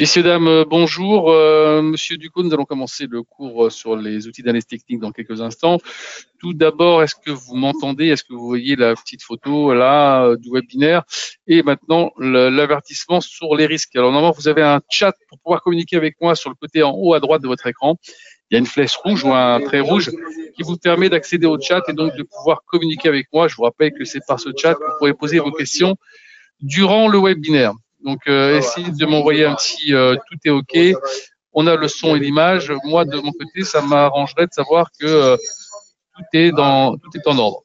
Messieurs, dames, bonjour. Monsieur Ducos, nous allons commencer le cours sur les outils d'analyse technique dans quelques instants. Tout d'abord, est-ce que vous m'entendez? Est-ce que vous voyez la petite photo là du webinaire? Et maintenant, l'avertissement sur les risques. Alors normalement, vous avez un chat pour pouvoir communiquer avec moi sur le côté en haut à droite de votre écran. Il y a une flèche rouge ou un trait rouge qui vous permet d'accéder au chat et donc de pouvoir communiquer avec moi. Je vous rappelle que c'est par ce chat que vous pourrez poser vos questions durant le webinaire. Donc, essayez de m'envoyer un petit tout est OK. On a le son et l'image. Moi, de mon côté, ça m'arrangerait de savoir que tout est en ordre.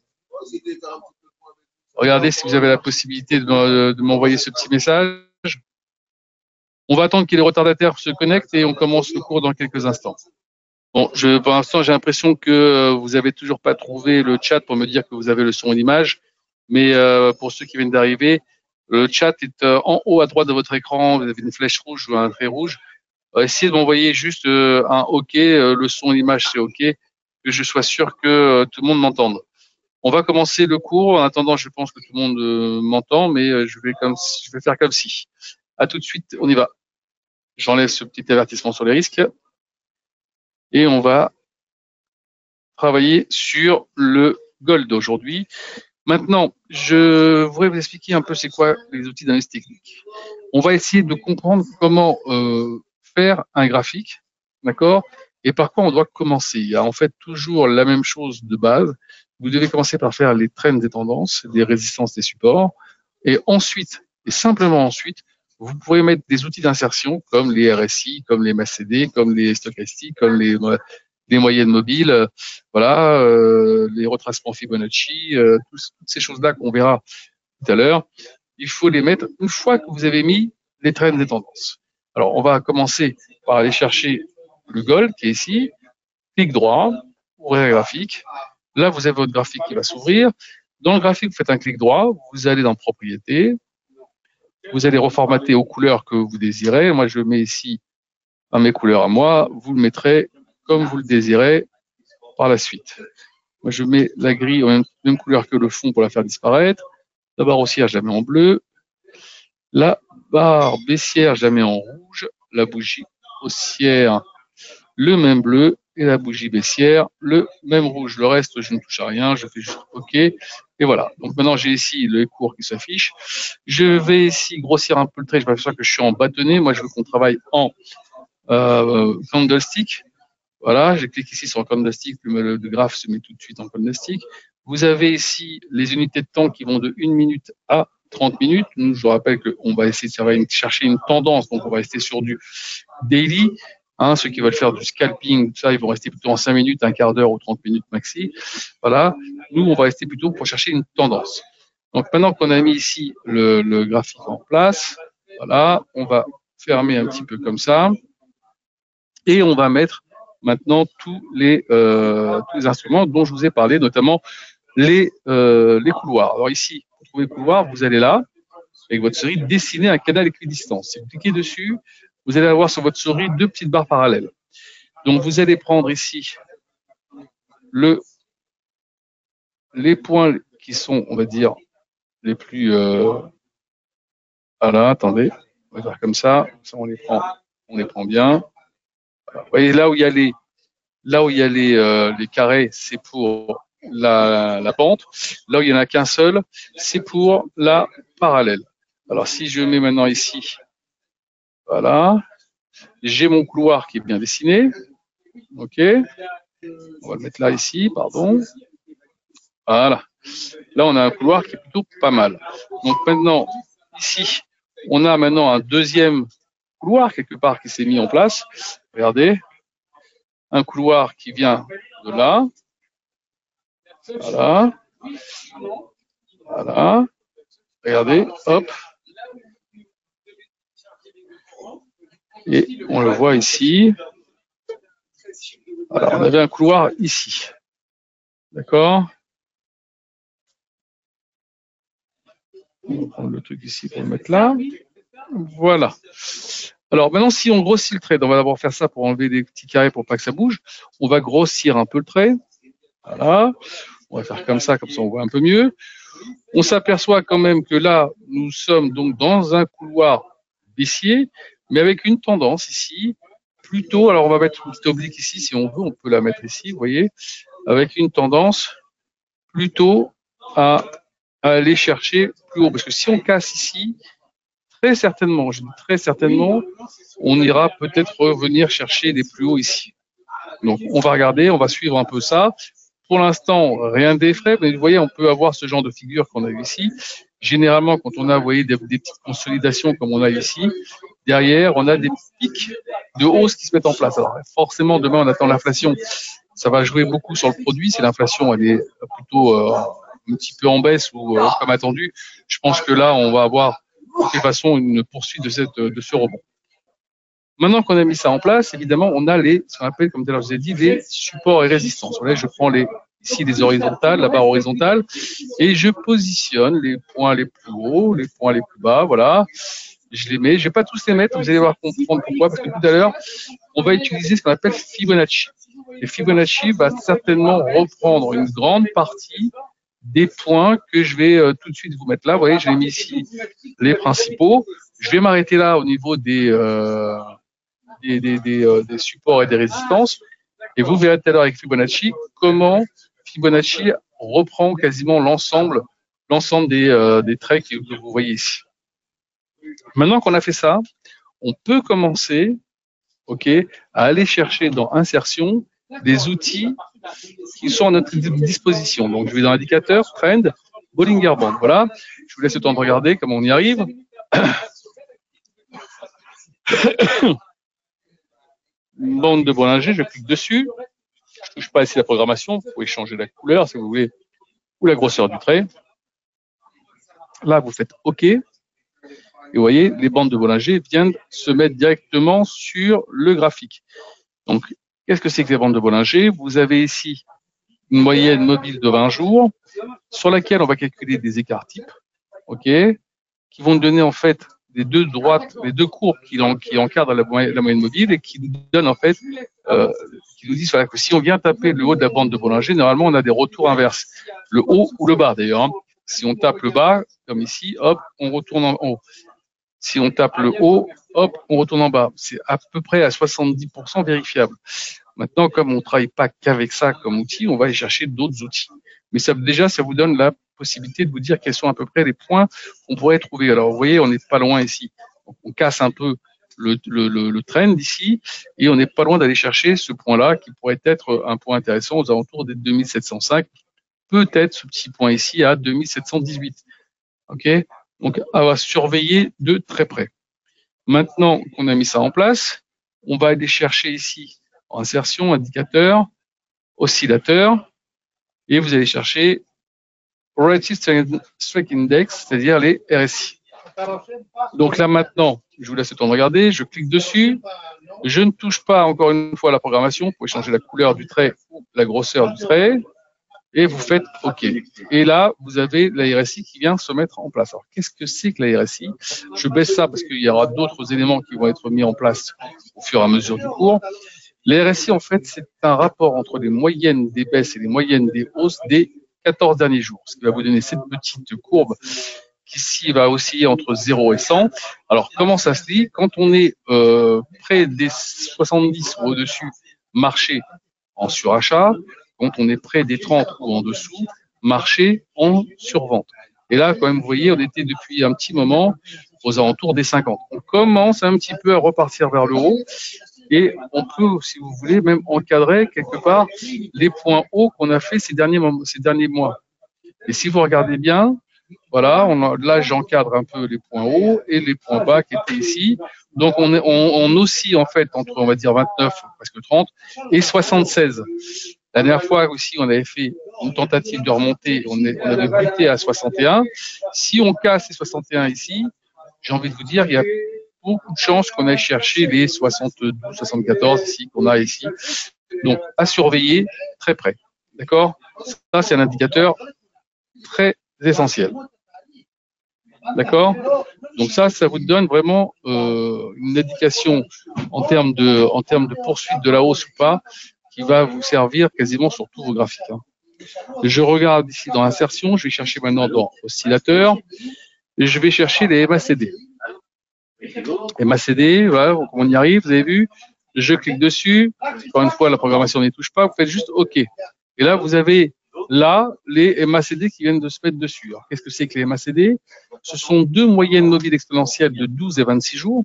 Regardez si vous avez la possibilité de m'envoyer ce petit message. On va attendre que les retardataires se connectent et on commence le cours dans quelques instants. Bon, pour l'instant, j'ai l'impression que vous avez toujours pas trouvé le chat pour me dire que vous avez le son et l'image. Mais pour ceux qui viennent d'arriver, le chat est en haut à droite de votre écran. Vous avez une flèche rouge ou un trait rouge. Essayez de m'envoyer juste un OK. Le son et l'image, c'est OK. Que je sois sûr que tout le monde m'entende. On va commencer le cours. En attendant, je pense que tout le monde m'entend, mais je vais faire comme si. À tout de suite, on y va. J'enlève ce petit avertissement sur les risques. Et on va travailler sur le gold aujourd'hui. Maintenant, je voudrais vous expliquer un peu c'est quoi les outils d'analyse technique. On va essayer de comprendre comment faire un graphique, d'accord, et par quoi on doit commencer. Il y a en fait toujours la même chose de base. Vous devez commencer par faire les trends des tendances, des résistances, des supports, et ensuite, et simplement ensuite, vous pourrez mettre des outils d'insertion comme les RSI, comme les MACD, comme les stochastiques, comme les moyennes mobiles, voilà, les retracements Fibonacci, toutes ces choses-là qu'on verra tout à l'heure. Il faut les mettre une fois que vous avez mis les trends des tendances. Alors, on va commencer par aller chercher le gold qui est ici, clic droit, ouvrir graphique. Là, vous avez votre graphique qui va s'ouvrir. Dans le graphique, vous faites un clic droit, vous allez dans propriétés, vous allez reformater aux couleurs que vous désirez. Moi, je mets ici à mes couleurs à moi, vous le mettrez comme vous le désirez par la suite. Moi, je mets la grille en même couleur que le fond pour la faire disparaître. La barre haussière, je la mets en bleu. La barre baissière, je la mets en rouge. La bougie haussière, le même bleu. Et la bougie baissière, le même rouge. Le reste, je ne touche à rien. Je fais juste OK. Et voilà. Donc maintenant, j'ai ici le cours qui s'affiche. Je vais ici grossir un peu le trait. Je vais faire que je suis en bâtonnet. Moi, je veux qu'on travaille en candlestick. Voilà, je clique ici sur candlestick, le graphe se met tout de suite en candlestick. Vous avez ici les unités de temps qui vont de 1 minute à 30 minutes. Nous, je vous rappelle qu'on va essayer de chercher une tendance, donc on va rester sur du daily. Ceux qui veulent faire du scalping, ça, ils vont rester plutôt en 5 minutes, un quart d'heure ou 30 minutes maxi. Voilà, nous, on va rester plutôt pour chercher une tendance. Donc maintenant qu'on a mis ici le graphique en place, voilà, on va fermer un petit peu comme ça et on va mettre maintenant tous les instruments dont je vous ai parlé, notamment les couloirs. Alors ici, pour trouver le couloir, vous allez là, avec votre souris, dessiner un canal équidistance. Si vous cliquez dessus, vous allez avoir sur votre souris 2 petites barres parallèles. Donc vous allez prendre ici les points qui sont, on va dire, les plus... voilà, attendez, on va faire comme ça on les prend bien. Voilà. Vous voyez, là où il y a les carrés, c'est pour la pente. Là où il n'y en a qu'un seul, c'est pour la parallèle. Alors, si je mets maintenant ici, voilà, j'ai mon couloir qui est bien dessiné. OK. On va le mettre là, ici, pardon. Voilà. Là, on a un couloir qui est plutôt pas mal. Donc maintenant, ici, on a maintenant un deuxième couloir, quelque part, qui s'est mis en place. Regardez. Un couloir qui vient de là. Voilà. Voilà. Regardez, hop. Et on le voit ici. Alors, on avait un couloir ici. D'accord? On va prendre le truc ici pour le mettre là. Voilà. Alors, maintenant, si on grossit le trait, on va d'abord faire ça pour enlever des petits carrés pour pas que ça bouge. On va grossir un peu le trait. Voilà. On va faire comme ça on voit un peu mieux. On s'aperçoit quand même que là, nous sommes donc dans un couloir baissier mais avec une tendance ici, plutôt, alors on va mettre une petite oblique ici, si on veut, on peut la mettre ici, vous voyez, avec une tendance plutôt à aller chercher plus haut. Parce que si on casse ici, très certainement, je dis très certainement, on ira peut-être revenir chercher les plus hauts ici. Donc on va regarder, on va suivre un peu ça. Pour l'instant, rien d'effrayant, mais vous voyez, on peut avoir ce genre de figure qu'on a eu ici. Généralement, quand on a, vous voyez, des petites consolidations comme on a ici, derrière, on a des pics de hausse qui se mettent en place. Alors forcément, demain, on attend l'inflation. Ça va jouer beaucoup sur le produit. Si l'inflation, elle est plutôt un petit peu en baisse ou comme attendu, je pense que là, on va avoir de toute façon une poursuite de ce rebond. Maintenant qu'on a mis ça en place, évidemment, on a ce qu'on appelle, comme tout à l'heure je vous ai dit, les supports et résistances. Voilà, je prends ici les horizontales, la barre horizontale, et je positionne les points les plus hauts, les points les plus bas, voilà. Je les mets, je vais pas tous les mettre, vous allez voir comprendre pourquoi, parce que tout à l'heure, on va utiliser ce qu'on appelle Fibonacci. Et Fibonacci va certainement reprendre une grande partie des points que je vais tout de suite vous mettre là. Vous voyez, je l'ai mis ici les principaux. Je vais m'arrêter là au niveau des supports et des résistances. Et vous verrez tout à l'heure avec Fibonacci comment Fibonacci reprend quasiment l'ensemble des traits que vous voyez ici. Maintenant qu'on a fait ça, on peut commencer, à aller chercher dans Insertion des outils qui sont à notre disposition. Donc, je vais dans l'indicateur, Trend, Bollinger Band. Voilà. Je vous laisse le temps de regarder comment on y arrive. Une bande de Bollinger, je clique dessus. Je ne touche pas ici la programmation. Vous pouvez changer la couleur si vous voulez ou la grosseur du trait. Là, vous faites OK. Et vous voyez, les bandes de Bollinger viennent se mettre directement sur le graphique. Donc, qu'est-ce que c'est que les bandes de Bollinger? Vous avez ici une moyenne mobile de 20 jours sur laquelle on va calculer des écarts types, qui vont nous donner en fait les deux courbes qui encadrent la moyenne mobile et qui nous donnent en fait, qui nous disent que si on vient taper le haut de la bande de Bollinger, normalement on a des retours inverses, le haut ou le bas d'ailleurs. Hein. Si on tape le bas, comme ici, hop, on retourne en haut. Si on tape le haut, hop, on retourne en bas. C'est à peu près à 70% vérifiable. Maintenant, comme on ne travaille pas qu'avec ça comme outil, on va aller chercher d'autres outils. Mais ça vous donne la possibilité de vous dire quels sont à peu près les points qu'on pourrait trouver. Alors, vous voyez, on n'est pas loin ici. Donc, on casse un peu le trend ici et on n'est pas loin d'aller chercher ce point-là qui pourrait être un point intéressant aux alentours des 2705. Peut-être ce petit point ici à 2718. Donc, à surveiller de très près. Maintenant qu'on a mis ça en place, on va aller chercher ici Insertion, indicateur, oscillateur, et vous allez chercher Relative Strike Index, c'est-à-dire les RSI. Donc là maintenant, je vous laisse le temps de regarder, je clique dessus, je ne touche pas encore une fois à la programmation, vous pouvez changer la couleur du trait, la grosseur du trait, et vous faites OK. Et là, vous avez la RSI qui vient se mettre en place. Alors, qu'est-ce que c'est que la RSI? Je baisse ça parce qu'il y aura d'autres éléments qui vont être mis en place au fur et à mesure du cours. Les RSI, en fait, c'est un rapport entre les moyennes des baisses et les moyennes des hausses des 14 derniers jours, ce qui va vous donner cette petite courbe qui ici va osciller entre 0 et 100. Alors, comment ça se dit? Quand on est près des 70 ou au-dessus, marché en surachat. Quand on est près des 30 ou en dessous, marché en survente. Et là, quand même, vous voyez, on était depuis un petit moment aux alentours des 50. On commence un petit peu à repartir vers le haut. Et on peut, si vous voulez, même encadrer quelque part les points hauts qu'on a fait ces derniers mois. Et si vous regardez bien, voilà, là j'encadre un peu les points hauts et les points bas qui étaient ici. Donc on oscille en fait entre, on va dire, 29, presque 30, et 76. La dernière fois aussi, on avait fait une tentative de remonter, on avait buté à 61. Si on casse les 61 ici, j'ai envie de vous dire, il y a beaucoup de chances qu'on aille chercher les 72, 74 ici, qu'on a ici. Donc, à surveiller très près. D'accord? Ça, c'est un indicateur très essentiel. D'accord? Donc ça vous donne vraiment une indication en termes de poursuite de la hausse ou pas, qui va vous servir quasiment sur tous vos graphiques. Hein. Je regarde ici dans Insertion, je vais chercher maintenant dans Oscillateur, et je vais chercher les MACD. MACD, voilà, comment on y arrive, vous avez vu. Je clique dessus. Encore une fois, la programmation n'y touche pas. Vous faites juste OK. Et là, vous avez là les MACD qui viennent de se mettre dessus. Alors, qu'est-ce que c'est que les MACD? Ce sont deux moyennes mobiles exponentielles de 12 et 26 jours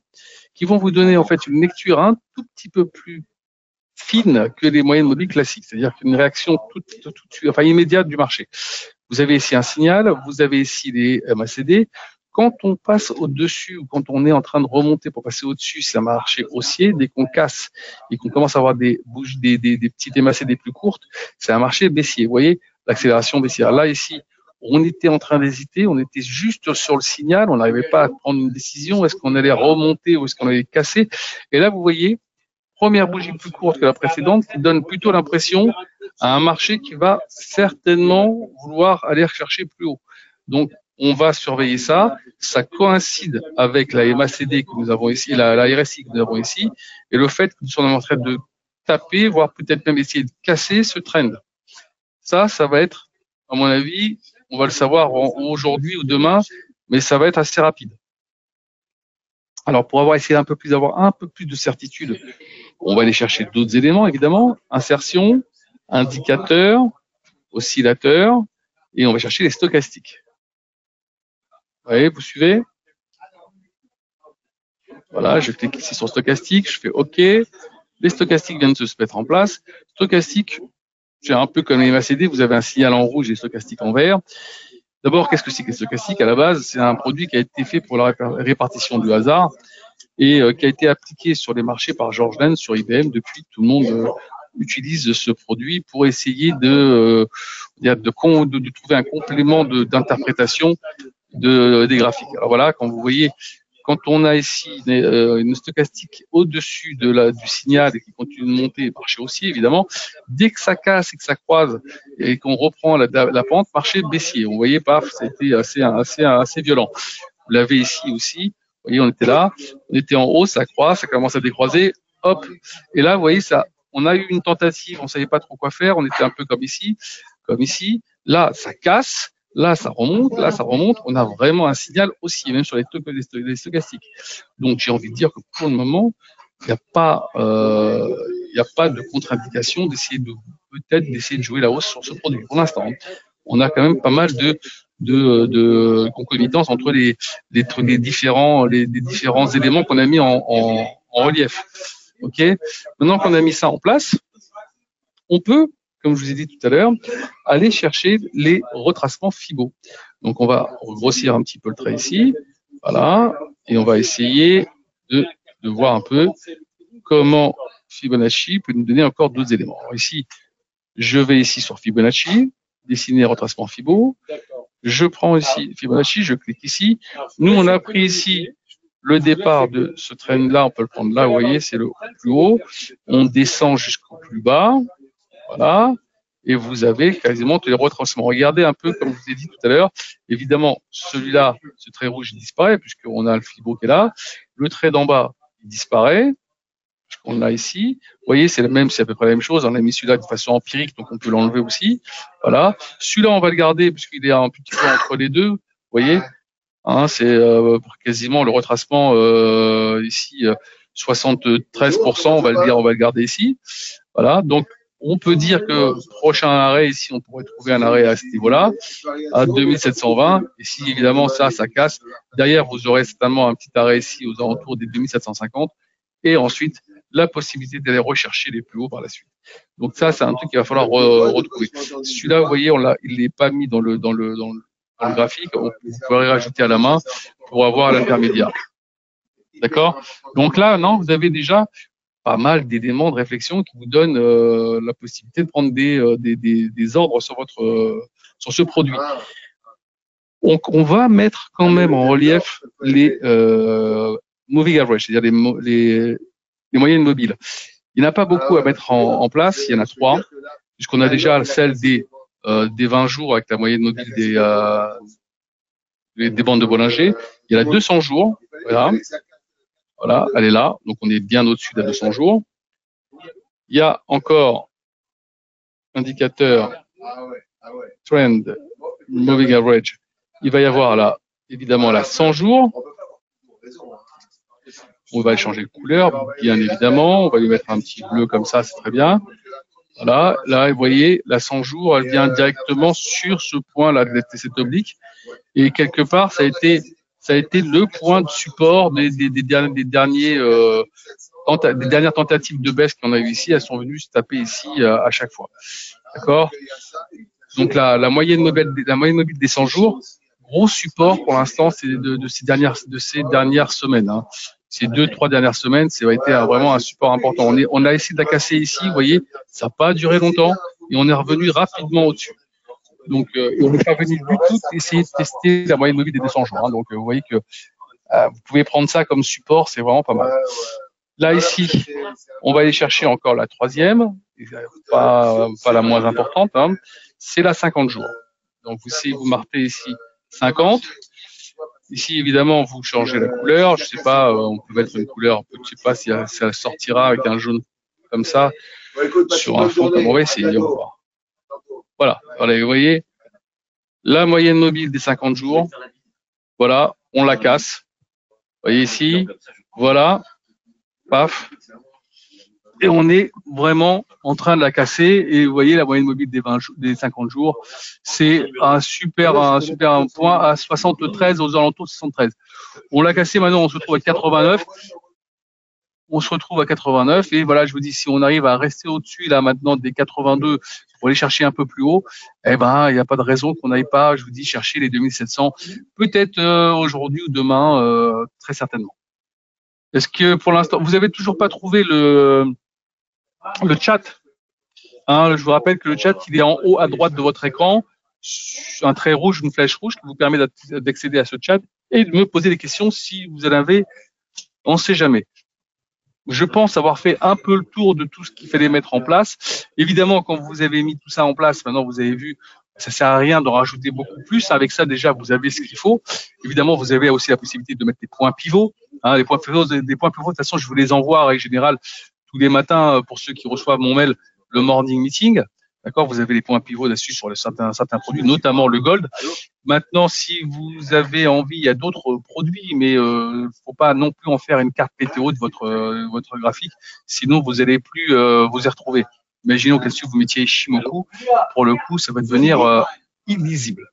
qui vont vous donner en fait une lecture un tout petit peu plus fine que les moyennes mobiles classiques, c'est-à-dire qu'une réaction immédiate du marché. Vous avez ici un signal, vous avez ici les MACD. Quand on passe au-dessus ou quand on est en train de remonter pour passer au-dessus, c'est un marché haussier. Dès qu'on casse et qu'on commence à avoir des petites MACD plus courtes, c'est un marché baissier. Vous voyez, l'accélération baissière. Là, ici, on était en train d'hésiter, on était juste sur le signal, on n'arrivait pas à prendre une décision, est-ce qu'on allait remonter ou est-ce qu'on allait casser. Et là, vous voyez, première bougie plus courte que la précédente qui donne plutôt l'impression à un marché qui va certainement vouloir aller rechercher plus haut. Donc, on va surveiller ça. Ça coïncide avec la MACD que nous avons ici, la RSI que nous avons ici, et le fait que nous sommes en train de taper, voire peut-être même essayer de casser ce trend. Ça va être, à mon avis, on va le savoir aujourd'hui ou demain, mais ça va être assez rapide. Alors, pour avoir essayé d'avoir un peu plus de certitude, on va aller chercher d'autres éléments, évidemment. Insertion, indicateur, oscillateur, et on va chercher les stochastiques. Vous voyez, vous suivez? Voilà, je clique ici sur stochastique, je fais OK. Les stochastiques viennent de se mettre en place. Stochastique, c'est un peu comme les MACD, vous avez un signal en rouge et stochastique en vert. D'abord, qu'est-ce que c'est que les stochastiques? À la base, c'est un produit qui a été fait pour la répartition du hasard et qui a été appliqué sur les marchés par George Lane sur IBM. Depuis, tout le monde utilise ce produit pour essayer de trouver un complément d'interprétation des graphiques. Alors voilà, quand vous voyez, quand on a ici une stochastique au-dessus du signal et qui continue de monter, marché haussier évidemment, dès que ça casse et que ça croise et qu'on reprend la pente, marché baissier. Vous voyez, paf, c'était assez violent. Vous l'avez ici aussi. Vous voyez, on était là, on était en haut, ça croise, ça commence à décroiser, hop. Et là, vous voyez, on a eu une tentative, on savait pas trop quoi faire, on était un peu comme ici. Là, ça casse. Là, ça remonte, on a vraiment un signal aussi, même sur les stochastiques. Donc, j'ai envie de dire que pour le moment, il n'y a pas de contre-indication d'essayer de jouer la hausse sur ce produit. Pour l'instant, on a quand même pas mal de concomitance entre les différents éléments qu'on a mis en relief. Ok. Maintenant qu'on a mis ça en place, on peut, comme je vous ai dit tout à l'heure, aller chercher les retracements Fibo. Donc, on va grossir un petit peu le trait ici. Voilà. Et on va essayer de voir un peu comment Fibonacci peut nous donner encore d'autres éléments. Alors ici, je vais ici sur Fibonacci, dessiner retracement Fibo. Je prends ici Fibonacci, je clique ici. Nous, on a pris ici le départ de ce trend-là, on peut le prendre là, vous voyez, c'est le plus haut. On descend jusqu'au plus bas. Voilà. Et vous avez quasiment tous les retracements. Regardez un peu, comme je vous ai dit tout à l'heure. Évidemment, celui-là, ce trait rouge, il disparaît, puisqu'on a le Fibo qui est là. Le trait d'en bas, il disparaît, puisqu'on l'a ici. Vous voyez, c'est à peu près la même chose. On a mis celui-là de façon empirique, donc on peut l'enlever aussi. Voilà. Celui-là, on va le garder, puisqu'il est un petit peu entre les deux. Vous voyez, hein, c'est quasiment le retracement ici, 73%. On va le garder ici. Voilà. Donc, on peut dire que prochain arrêt ici, on pourrait trouver un arrêt à ce niveau-là, à 2720. Et si évidemment ça casse, derrière vous aurez certainement un petit arrêt ici aux alentours des 2750. Et ensuite la possibilité d'aller rechercher les plus hauts par la suite. Donc ça, c'est un truc qu'il va falloir retrouver. Celui-là, vous voyez, il n'est pas mis dans le graphique. Vous pourrez rajouter à la main pour avoir l'intermédiaire. D'accord? Donc là, non, vous avez déjà pas mal d'éléments de réflexion qui vous donnent la possibilité de prendre des ordres sur ce produit. On va mettre quand même en relief les moving average, c'est-à-dire les moyennes mobiles. Il n'y en a pas beaucoup à mettre en place, il y en a 3, puisqu'on a déjà celle des 20 jours avec la moyenne mobile des bandes de Bollinger. Il y a la 200 jours, voilà, elle est là, donc on est bien au-dessus de la 200 jours. Il y a encore indicateur trend moving average. Il va y avoir là, évidemment, la 100 jours. On va changer de couleur, bien évidemment. On va lui mettre un petit bleu comme ça, c'est très bien. Voilà, là, vous voyez, la 100 jours, elle vient directement sur ce point-là de cette oblique. Et quelque part, ça a été le point de support des dernières tentatives de baisse qu'on a eues ici. Elles sont venues se taper ici à chaque fois. D'accord? Donc la moyenne mobile des 100 jours, gros support pour l'instant, c'est de ces dernières semaines. Hein. Ces 2-3 dernières semaines, ça a été vraiment un support important. On a essayé de la casser ici, vous voyez, ça n'a pas duré longtemps et on est revenu rapidement au-dessus. Donc, on n'est pas venu du tout essayer de tester la moyenne mobile des 200 jours. Hein. Donc, vous voyez que vous pouvez prendre ça comme support, c'est vraiment pas mal. Là, ici, on va aller chercher encore la troisième, pas la moins importante, hein. C'est la 50 jours. Donc, vous marquez ici 50. Ici, évidemment, vous changez la couleur. Je sais pas, on peut mettre une couleur, je sais pas si ça sortira avec un jaune comme ça sur un fond comme on va essayer, on va voir. Voilà, allez, vous voyez, la moyenne mobile des 50 jours, voilà, on la casse. Vous voyez ici, voilà, paf. Et on est vraiment en train de la casser. Et vous voyez, la moyenne mobile des 50 jours, c'est un super point à 73, aux alentours de 73. On l'a cassé, maintenant on se retrouve à 89. On se retrouve à 89 et voilà, je vous dis, si on arrive à rester au-dessus là maintenant des 82 pour aller chercher un peu plus haut, eh ben il n'y a pas de raison qu'on n'aille pas, je vous dis, chercher les 2700, peut-être aujourd'hui ou demain, très certainement. Est-ce que pour l'instant, vous avez toujours pas trouvé le chat, hein? Je vous rappelle que le chat, il est en haut à droite de votre écran, un trait rouge, une flèche rouge qui vous permet d'accéder à ce chat et de me poser des questions si vous en avez, on ne sait jamais. Je pense avoir fait un peu le tour de tout ce qu'il fallait mettre en place. Évidemment, quand vous avez mis tout ça en place, maintenant vous avez vu, ça sert à rien d'en rajouter beaucoup plus. Avec ça, déjà, vous avez ce qu'il faut. Évidemment, vous avez aussi la possibilité de mettre des points pivots. Hein, les points pivots, de toute façon, je vous les envoie en règle générale tous les matins pour ceux qui reçoivent mon mail, le morning meeting. D'accord, vous avez les points pivots là-dessus sur certains produits, notamment le gold. Maintenant, si vous avez envie, il y a d'autres produits, mais faut pas non plus en faire une carte PTO de votre graphique, sinon vous allez plus vous y retrouver. Imaginons que si vous mettiez Shimoku, pour le coup, ça va devenir illisible.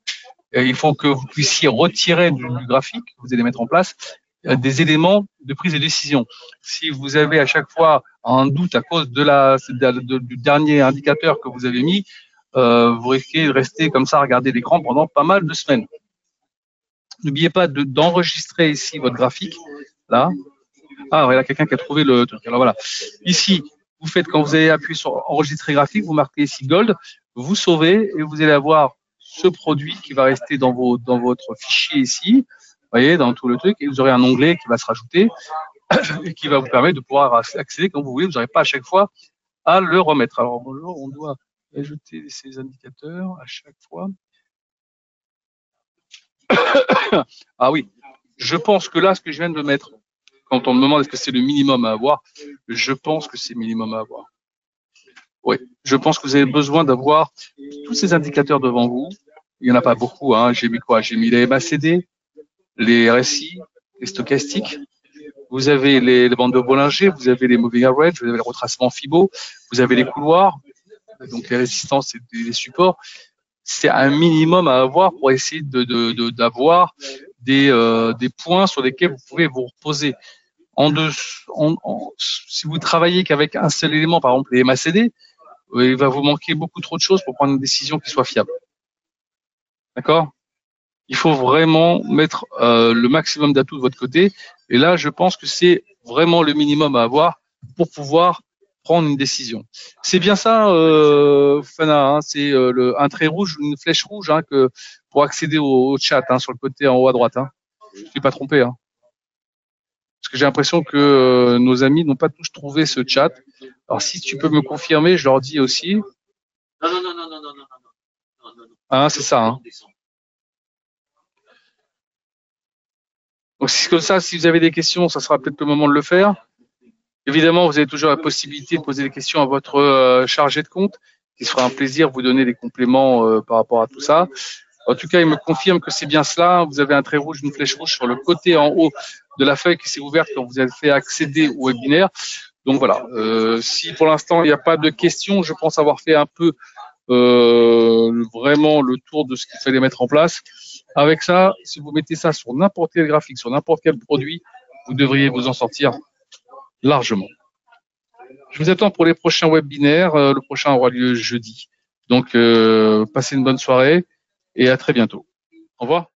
Et il faut que vous puissiez retirer du graphique que vous allez mettre en place des éléments de prise de décision. Si vous avez à chaque fois un doute à cause du dernier indicateur que vous avez mis, vous risquez de rester comme ça à regarder l'écran pendant pas mal de semaines. N'oubliez pas d'enregistrer ici votre graphique. Là. Ah, voilà, quelqu'un qui a trouvé le truc. Alors voilà. Ici, vous faites, quand vous allez appuyer sur enregistrer graphique, vous marquez ici Gold, vous sauvez et vous allez avoir ce produit qui va rester dans votre fichier ici. Vous voyez, dans tout le truc, et vous aurez un onglet qui va se rajouter et qui va vous permettre de pouvoir accéder quand vous voulez. Vous n'aurez pas à chaque fois à le remettre. Alors bonjour, on doit ajouter ces indicateurs à chaque fois. Ah oui, je pense que là, ce que je viens de mettre, quand on me demande est-ce que c'est le minimum à avoir, je pense que c'est le minimum à avoir. Oui, je pense que vous avez besoin d'avoir tous ces indicateurs devant vous. Il n'y en a pas beaucoup. Hein. J'ai mis quoi? J'ai mis les MACD, les RSI, les stochastiques. Vous avez les bandes de Bollinger, vous avez les moving average, vous avez le retracement FIBO, vous avez les couloirs, donc les résistances et les supports. C'est un minimum à avoir pour essayer d'avoir des points sur lesquels vous pouvez vous reposer. Si vous travaillez qu'avec un seul élément, par exemple les MACD, il va vous manquer beaucoup trop de choses pour prendre une décision qui soit fiable. D'accord? Il faut vraiment mettre le maximum d'atouts de votre côté. Et là, je pense que c'est vraiment le minimum à avoir pour pouvoir prendre une décision. C'est bien ça, Fana, hein, c'est un trait rouge, une flèche rouge hein, pour accéder au chat hein, sur le côté en haut à droite. Hein. Je ne suis pas trompé. Hein. Parce que j'ai l'impression que nos amis n'ont pas tous trouvé ce chat. Alors, si tu peux me confirmer, je leur dis aussi. Non. Ah, c'est ça. Hein. Donc, c'est comme ça, si vous avez des questions, ça sera peut-être le moment de le faire. Évidemment, vous avez toujours la possibilité de poser des questions à votre chargé de compte, qui se fera un plaisir de vous donner des compléments par rapport à tout ça. En tout cas, il me confirme que c'est bien cela. Vous avez un trait rouge, une flèche rouge sur le côté en haut de la feuille qui s'est ouverte quand vous avez fait accéder au webinaire. Donc voilà, si pour l'instant il n'y a pas de questions, je pense avoir fait un peu vraiment le tour de ce qu'il fallait mettre en place. Avec ça, si vous mettez ça sur n'importe quel graphique, sur n'importe quel produit, vous devriez vous en sortir largement. Je vous attends pour les prochains webinaires. Le prochain aura lieu jeudi. Donc, passez une bonne soirée et à très bientôt. Au revoir.